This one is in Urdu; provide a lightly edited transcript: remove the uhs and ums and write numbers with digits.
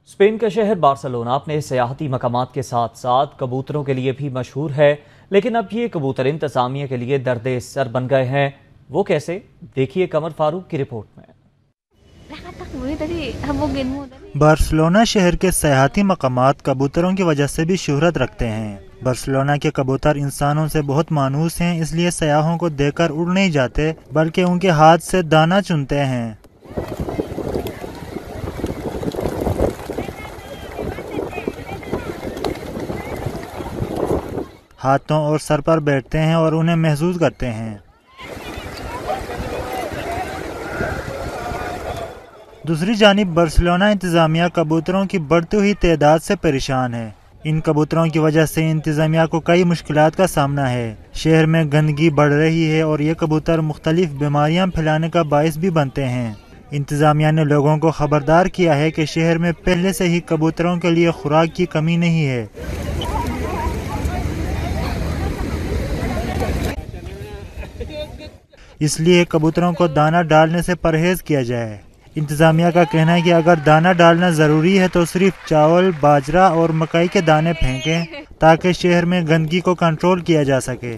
اسپین کا شہر بارسلونا اپنے سیاحتی مقامات کے ساتھ ساتھ کبوتروں کے لیے بھی مشہور ہے، لیکن اب یہ کبوتر انتظامیہ کے لیے درد سر بن گئے ہیں۔ وہ کیسے؟ دیکھیے قمر فاروق کی رپورٹ میں۔ بارسلونا شہر کے سیاحتی مقامات کبوتروں کی وجہ سے بھی شہرت رکھتے ہیں۔ بارسلونا کے کبوتر انسانوں سے بہت مانوس ہیں، اس لیے سیاحوں کو دیکھ کر اڑ نہیں جاتے بلکہ ان کے ہاتھ سے دانہ چنتے ہیں۔ ہاتھوں اور سر پر بیٹھتے ہیں اور انہیں محظوظ کرتے ہیں۔ دوسری جانب بارسلونا انتظامیہ کبوتروں کی بڑھتی ہوئی تعداد سے پریشان ہے۔ ان کبوتروں کی وجہ سے انتظامیہ کو کئی مشکلات کا سامنا ہے۔ شہر میں گندگی بڑھ رہی ہے اور یہ کبوتر مختلف بیماریاں پھیلانے کا باعث بھی بنتے ہیں۔ انتظامیہ نے لوگوں کو خبردار کیا ہے کہ شہر میں پہلے سے ہی کبوتروں کے لیے خوراک کی کمی نہیں ہے۔ اس لیے کبوتروں کو دانہ ڈالنے سے پرہیز کیا جائے۔ انتظامیہ کا کہنا ہے کہ اگر دانہ ڈالنا ضروری ہے تو صرف چاول، باجرہ اور مکئی کے دانے پھینکیں تاکہ شہر میں گندگی کو کنٹرول کیا جا سکے۔